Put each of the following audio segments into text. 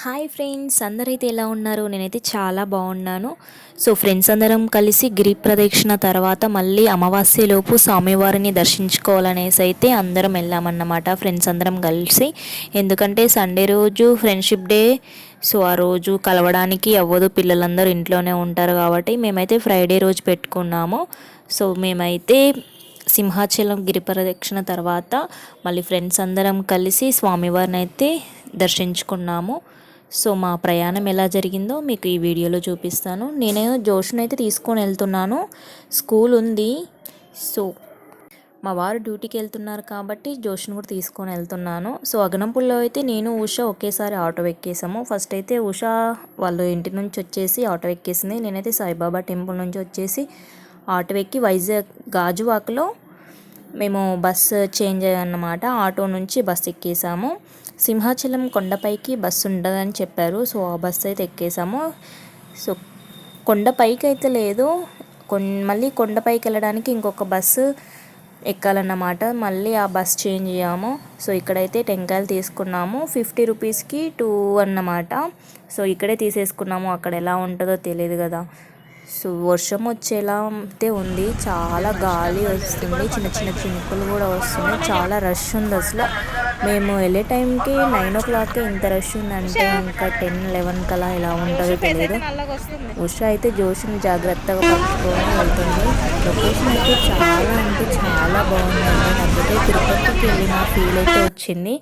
Hi friends, అందరైతే ఎలా ఉన్నారు? నేనైతే చాలా బాగున్నాను. సో ఫ్రెండ్స్ అందరం కలిసి గిరి ప్రదక్షిణ తర్వాత మళ్ళీ అమావాస్యలోపు స్వామివారిని దర్శించుకోవాలనేసి అయితే అందరం వెళ్ళామన్నమాట, ఫ్రెండ్స్ అందరం కలిసి. ఎందుకంటే సండే రోజు ఫ్రెండ్షిప్ డే. సో ఆ రోజు కలవడానికి అవ్వదు, పిల్లలందరూ ఇంట్లోనే ఉంటారు కాబట్టి మేమైతే ఫ్రైడే రోజు పెట్టుకున్నాము. సో మేమైతే సింహాచలం గిరి ప్రదక్షిణ తర్వాత మళ్ళీ ఫ్రెండ్స్ అందరం కలిసి స్వామివారిని అయితే దర్శించుకున్నాము. సో మా ప్రయాణం ఎలా జరిగిందో మీకు ఈ వీడియోలో చూపిస్తాను. నేను జోష్ను అయితే తీసుకొని వెళ్తున్నాను, స్కూల్ ఉంది. సో మా వారు డ్యూటీకి వెళ్తున్నారు కాబట్టి జోష్ను కూడా తీసుకొని వెళ్తున్నాను. సో అగనంపుల్లో అయితే నేను ఉషా ఒకేసారి ఆటో ఎక్కేసాము. ఫస్ట్ అయితే ఉషా వాళ్ళు ఇంటి నుంచి వచ్చేసి ఆటో ఎక్కేసింది. నేనైతే సాయిబాబా టెంపుల్ నుంచి వచ్చేసి ఆటో ఎక్కి వైజాగ్ గాజువాకలో మేము బస్సు చేంజ్ అయ్యామన్నమాట. ఆటో నుంచి బస్సు ఎక్కేసాము. సింహాచలం కొండపైకి బస్సు ఉండదని చెప్పారు. సో ఆ బస్సు అయితే ఎక్కేసాము. సో కొండపైకి అయితే లేదు, మళ్ళీ కొండపైకి వెళ్ళడానికి ఇంకొక బస్సు ఎక్కాలన్నమాట. మళ్ళీ ఆ బస్ చేంజ్ అయ్యాము. సో ఇక్కడైతే టెంకాయలు తీసుకున్నాము, 50 రూపీస్కి 2 అన్నమాట. సో ఇక్కడే తీసేసుకున్నాము, అక్కడ ఎలా ఉంటుందో తెలియదు కదా. సో వర్షం వచ్చేలా అయితే ఉంది, చాలా గాలి వస్తుంది, చిన్న చిన్న చినుకులు కూడా వస్తున్నాయి, చాలా రష్ ఉంది అసలు. మేము వెళ్ళే టైంకి 9 o'clock ఇంత రష్ ఉందంటే ఇంకా 10-11 కలా ఎలా ఉంటుందో తెలియదు. ఉషా అయితే జోష్ని జాగ్రత్తగా పట్టుకొని వెళ్తుంది. లొకేషన్ అయితే చాలా అంటే చాలా బాగుందండి. నాకైతే తిరుపతికి వెళ్ళిన ఫీల్ అయితే వచ్చింది.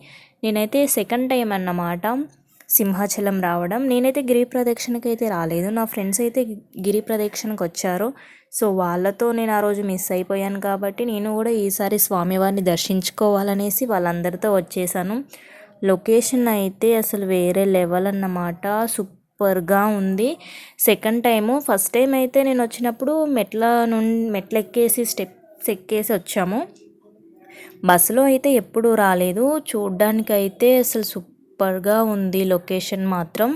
నేనైతే సెకండ్ టైం అన్నమాట సింహాచలం రావడం. నేనైతే గిరి ప్రదక్షిణకి అయితే రాలేదు, నా ఫ్రెండ్స్ అయితే గిరి ప్రదక్షిణకు వచ్చారు. సో వాళ్ళతో నేను ఆ రోజు మిస్ అయిపోయాను కాబట్టి నేను కూడా ఈసారి స్వామివారిని దర్శించుకోవాలనేసి వాళ్ళందరితో వచ్చేసాను. లొకేషన్ అయితే అసలు వేరే లెవెల్ అన్నమాట, సూపర్గా ఉంది. సెకండ్ టైము, ఫస్ట్ టైం అయితే నేను వచ్చినప్పుడు మెట్లు ఎక్కేసి స్టెప్స్ ఎక్కేసి వచ్చాము. బస్సులో అయితే ఎప్పుడూ రాలేదు. చూడ్డానికైతే అసలు సూపర్గా ఉంది లొకేషన్ మాత్రం.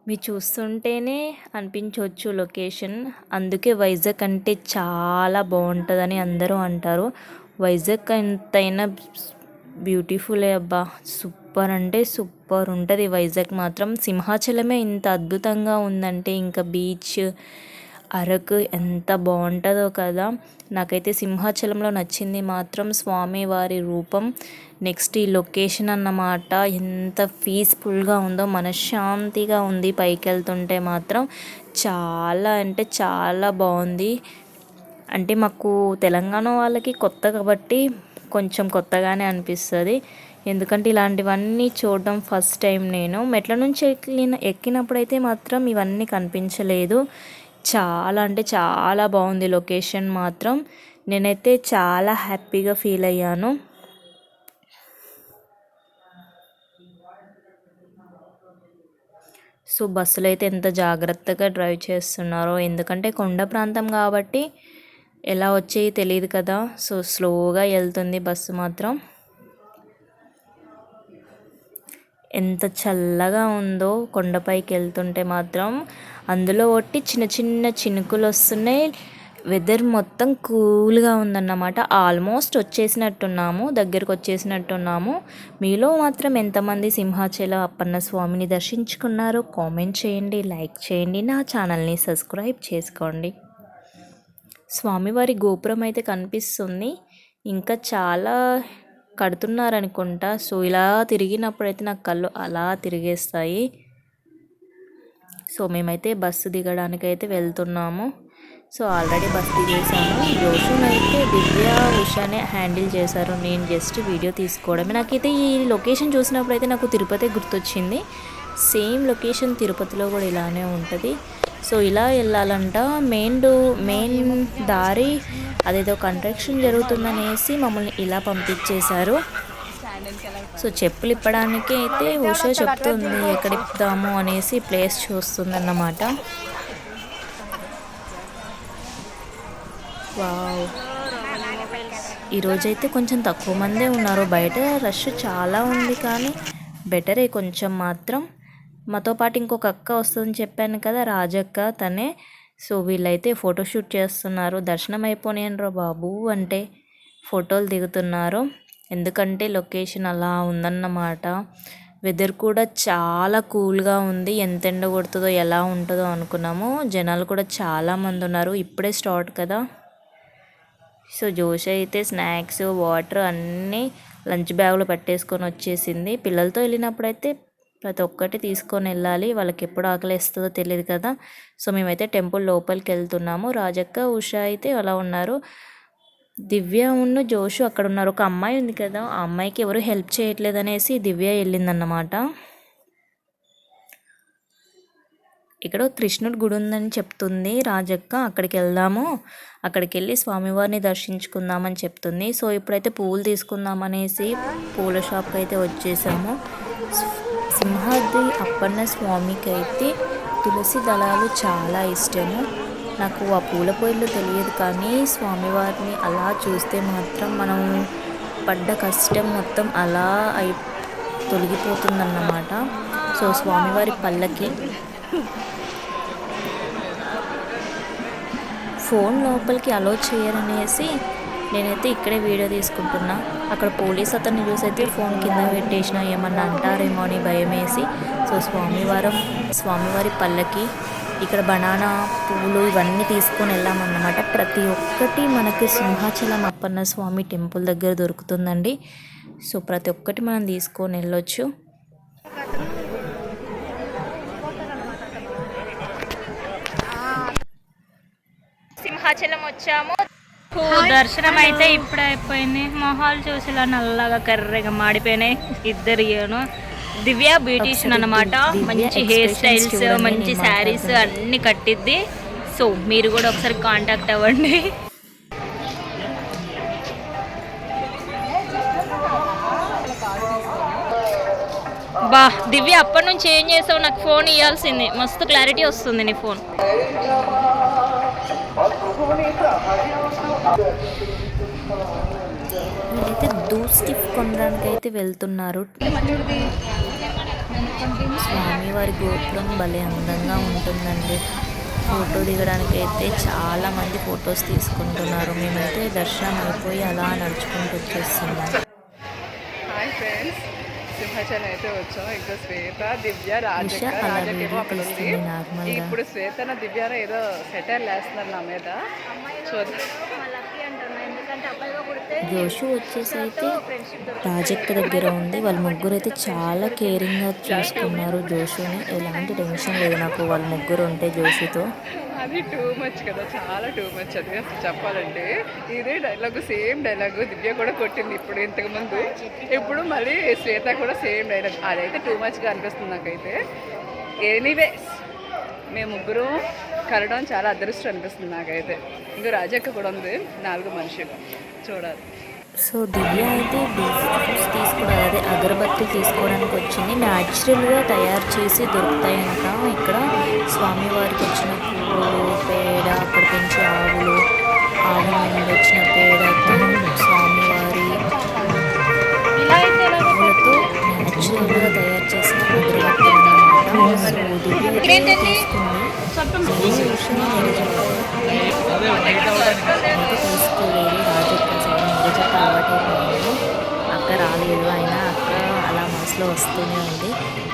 మీరు చూస్తుంటేనే అనిపించవచ్చు లొకేషన్. అందుకే వైజాగ్ అంటే చాలా బాగుంటుందని అందరూ అంటారు. వైజాగ్ ఎంతైనా బ్యూటిఫుల్ అబ్బా, సూపర్ అంటే సూపర్ ఉంటుంది వైజాగ్ మాత్రం. సింహాచలమే ఇంత అద్భుతంగా ఉందంటే ఇంకా బీచ్, అరకు ఎంత బాగుంటుందో కదా. నాకైతే సింహాచలంలో నచ్చింది మాత్రం స్వామివారి రూపం, నెక్స్ట్ ఈ లొకేషన్ అన్నమాట. ఎంత పీస్ఫుల్గా ఉందో, మనశ్శాంతిగా ఉంది. పైకి వెళ్తుంటే మాత్రం చాలా అంటే చాలా బాగుంది. అంటే మాకు తెలంగాణ వాళ్ళకి కొత్త కాబట్టి కొంచెం కొత్తగానే అనిపిస్తుంది, ఎందుకంటే ఇలాంటివన్నీ చూడడం ఫస్ట్ టైం. నేను మెట్ల నుంచి ఎక్కినప్పుడైతే మాత్రం ఇవన్నీ కనిపించలేదు. చాలా అంటే చాలా బాగుంది లొకేషన్ మాత్రం. నేనైతే చాలా హ్యాపీగా ఫీల్ అయ్యాను. సో బస్సులో అయితే ఎంత జాగ్రత్తగా డ్రైవ్ చేస్తున్నారో, ఎందుకంటే కొండ ప్రాంతం కాబట్టి ఎలా వచ్చేవి తెలియదు కదా. సో స్లోగా వెళ్తుంది బస్సు మాత్రం. ఎంత చల్లగా ఉందో కొండపైకి వెళ్తుంటే మాత్రం. అందులో ఒకటి చిన్న చిన్న చినుకులు వస్తున్నాయి, వెదర్ మొత్తం కూల్గా ఉందన్నమాట. ఆల్మోస్ట్ వచ్చేసినట్టున్నాము, దగ్గరకు వచ్చేసినట్టున్నాము. మీలో మాత్రం ఎంతమంది సింహాచల అప్పన్న స్వామిని దర్శించుకున్నారో కామెంట్ చేయండి, లైక్ చేయండి, నా ఛానల్ని సబ్స్క్రైబ్ చేసుకోండి. స్వామివారి గోపురం అయితే కనిపిస్తుంది, ఇంకా చాలా కడుతున్నారనుకుంటా. సో ఇలా తిరిగినప్పుడైతే నాకు కళ్ళు అలా తిరిగేస్తాయి. సో మేమైతే బస్సు దిగడానికైతే వెళ్తున్నాము. సో ఆల్రెడీ బస్ దిగేసాము. జోషునైతే దివ్య ఉషానే హ్యాండిల్ చేశారు, నేను జస్ట్ వీడియో తీసుకోవడమే. నాకైతే ఈ లొకేషన్ చూసినప్పుడైతే నాకు తిరుపతి గుర్తొచ్చింది. సేమ్ లొకేషన్ తిరుపతిలో కూడా ఇలానే ఉంటుంది. సో ఇలా వెళ్ళాలంట, మెయిన్ దారి అదేదో కన్స్ట్రక్షన్ జరుగుతుందనేసి మమ్మల్ని ఇలా పంపించేశారు. సో చెప్పులు ఇప్పడానికి అయితే ఉషా చెప్తుంది ఎక్కడ ఇప్పుదాము అనేసి, ప్లేస్ చూస్తుందన్నమాట. వావ్, ఈరోజైతే కొంచెం తక్కువ మందే ఉన్నారు, బయట రష్ చాలా ఉంది కానీ బెటరే కొంచెం మాత్రం. మాతో పాటు ఇంకొక అక్క వస్తుందని చెప్పాను కదా, రాజక్క, తనే. సో వీళ్ళైతే ఫోటోషూట్ చేస్తున్నారు. దర్శనం అయిపోయాను బాబు అంటే ఫోటోలు దిగుతున్నారు, ఎందుకంటే లొకేషన్ అలా ఉందన్నమాట. వెదర్ కూడా చాలా కూల్గా ఉంది. ఎంత ఎండ కొడుతుందో ఎలా ఉంటుందో అనుకున్నాము. జనాలు కూడా చాలామంది ఉన్నారు. ఇప్పుడే స్టార్ట్ కదా. సో జోష్ అయితే స్నాక్స్ వాటర్ అన్నీ లంచ్ బ్యాగ్లో పెట్టేసుకొని వచ్చేసింది. పిల్లలతో వెళ్ళినప్పుడు అయితే ప్రతి ఒక్కటి తీసుకొని వెళ్ళాలి. వాళ్ళకి ఎప్పుడు ఆకలి వేస్తుందో తెలియదు కదా. సో మేమైతే టెంపుల్ లోపలికి వెళ్తున్నాము. రాజక్క ఉష అయితే అలా ఉన్నారు. దివ్య ఉన్న జోషు అక్కడ ఉన్నారు. ఒక అమ్మాయి ఉంది కదా, ఆ అమ్మాయికి ఎవరు హెల్ప్ చేయట్లేదు అనేసి దివ్య వెళ్ళిందన్నమాట. ఇక్కడ కృష్ణుడి గుడి ఉందని చెప్తుంది రాజక్క. అక్కడికి వెళ్దాము, అక్కడికి వెళ్ళి స్వామివారిని దర్శించుకుందామని చెప్తుంది. సో ఇప్పుడైతే పువ్వులు తీసుకుందామనేసి పూల షాప్కి అయితే వచ్చేసాము. సింహాద్రి అప్పన్న స్వామికి అయితే తులసి దళాలు చాలా ఇష్టము. నాకు ఆ పూల పొయ్యిలు తెలియదు, కానీ స్వామివారిని అలా చూస్తే మాత్రం మనం పడ్డ కష్టం మొత్తం అలా తొలగిపోతుందన్నమాట. సో స్వామివారి పల్లకి ఫోన్ లోపలికి అలో చేయరనేసి నేనైతే ఇక్కడే వీడియో తీసుకుంటున్నా. అక్కడ పోలీస్ అతన్ని చూసి అయితే ఫోన్ కింద పెట్టేసిన, ఏమన్నా అంటారేమో అని భయం వేసి. సో స్వామివారి పల్లకి ఇక్కడ బనానా పువ్వులు ఇవన్నీ తీసుకొని వెళ్ళామన్నమాట. ప్రతి ఒక్కటి మనకి సింహాచలం అప్పన్న స్వామి టెంపుల్ దగ్గర దొరుకుతుందండి. సో ప్రతి ఒక్కటి మనం తీసుకొని వెళ్ళొచ్చు. సింహాచలం వచ్చాము. దర్శనం అయితే ఇప్పుడు అయిపోయింది. మొహాలు చూసి ఇలా నల్లగా కర్రెగా మాడిపోయినాయి ఇద్దరు. దివ్య బ్యూటీషియన్ అన్నమాట. మంచి హెయిర్ స్టైల్స్, మంచి శారీస్ అన్ని కట్టిద్ది. సో మీరు కూడా ఒకసారి కాంటాక్ట్ అవ్వండి. బా దివ్య అప్పటి నుంచి ఏం చేసావు? నాకు ఫోన్ ఇవ్వాల్సింది, మస్తు క్లారిటీ వస్తుంది నీ ఫోన్. వీళ్ళైతే దూస్టిఫ్ కొనడానికి అయితే వెళ్తున్నారు. స్వామివారి గోపురం భలే అందంగా ఉంటుందండి. ఫోటో దిగడానికి అయితే చాలామంది ఫొటోస్ తీసుకుంటున్నారు. మేమైతే దర్శనం అయిపోయి అలా నడుచుకుంటూ వచ్చేస్తున్నాం. సింహాచలం అయితే వచ్చాం. ఇంకా శ్వేత, దివ్య, రాజకేమో అక్కడ ఉంది. ఇప్పుడు శ్వేతన దివ్యాన ఏదో సెటైర్ వేస్తున్నారు నా మీద. జోషు వచ్చేసి అయితే రాజక్క దగ్గర ఉంది. వాళ్ళ ముగ్గురు అయితే చాలా కేరింగ్గా చూసుకున్నారు జోషుని. ఎలాంటి టెన్షన్ లేదు నాకు వాళ్ళ ముగ్గురు ఉంటే జోషుతో. అది టూ మచ్ కదా, చాలా టూ మచ్. అది అసలు చెప్పాలంటే ఇదే డైలాగు, సేమ్ డైలాగు దివ్య కూడా కొట్టింది ఇప్పుడు ఇంతకుముందు. ఇప్పుడు మళ్ళీ శ్వేత కూడా సేమ్ డైలాగ్. అదైతే టూ మచ్గా అనిపిస్తుంది నాకైతే. ఎనీవేస్ మేము ముగ్గురు కలవడం చాలా అదృష్టం అనిపిస్తుంది నాకైతే. ఇంకా రాజక్క కూడా ఉంది, 4 మనుషులు చూడాలి. సో దివ్య అయితే తీసుకోవడం, అదే అగరబత్తులు తీసుకోవడానికి వచ్చింది. న్యాచురల్గా తయారు చేసి దొరుకుతాయంట ఇక్కడ. స్వామివారికి వచ్చిన పువ్వులు, పేడ, అక్కడ పెంచే ఆవుల నుండి వచ్చిన పేడతో స్వామివారి పువ్వులతో న్యాచురల్గా తయారు చేసిన అగరబత్తులు అన్నమాట. సో దివ్య తీసుకుంది. తీసుకోలేదు రాజక్క సైడ్ నిజక్క అలవాటైపోయింది. అక్క రాలేదు, అయినా అక్క అలా మనసులో వస్తూనే ఉంది.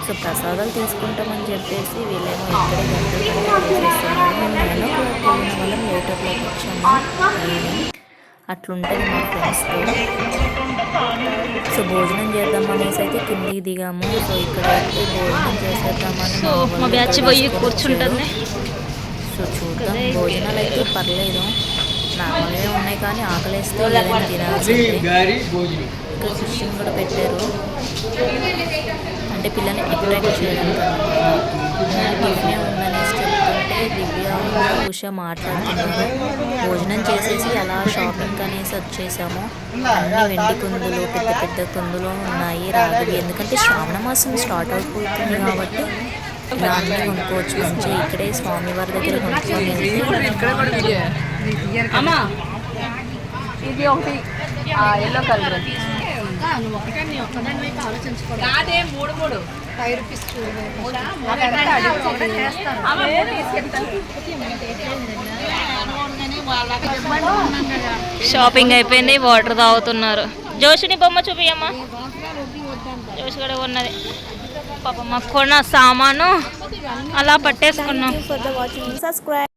సో ప్రసాదాలు తీసుకుంటామని చెప్పేసి వీళ్ళేమో ఇక్కడే గంటలు చేస్తున్నారు. మేము 9 o'clock వెళ్ళిన వాళ్ళం 8 o'clock వచ్చాము ఈవినింగ్. అట్లుంటుంది మా ఫ్రెండ్స్తో. సో భోజనం చేద్దాం అనేసి అయితే కిందికి దిగాము. సో ఇక్కడ అయితే భోజనం చేసేద్దామని కూర్చుంటుంది. సో చూద్దాం. భోజనాలు అయితే పర్లేదు, నార్మల్గా ఉన్నాయి, కానీ ఆకలిస్తే ఏదైనా తినాల్సిందే. ఇక్కడ ఫిషింగ్ కూడా పెట్టారు, అంటే పిల్లల్ని అట్రాక్ట్ చేయడానికి. టిఫినే ఉందనేసి చెప్తుంటే దివ్య ఉష మాట్లాడుతున్నారు. భోజనం చేసేసి అలా షాపింగ్ అనేసి వచ్చేసాము. అన్ని వెండి కుందులు, పెద్ద పెద్ద కుందులు ఉన్నాయి రాగివి. ఎందుకంటే శ్రావణ మాసం స్టార్ట్ అయిపోతుంది కాబట్టి ఇలా అన్నీ కొనుక్కోవచ్చు. మంచిగా ఇక్కడే స్వామివారి దగ్గర కొనుక్కొని ఇది ఒకటి ఎల్లో కలర్. షాపింగ్ అయిపోయింది, వాటర్ తాగుతున్నారు. జోషుని బొమ్మ చూపియమ్మా. జోషి కూడా ఉన్నది. పాపం మాకు కొన్న సామాను అలా పట్టేసుకున్నాం. For the watching. సబ్స్క్రైబ్.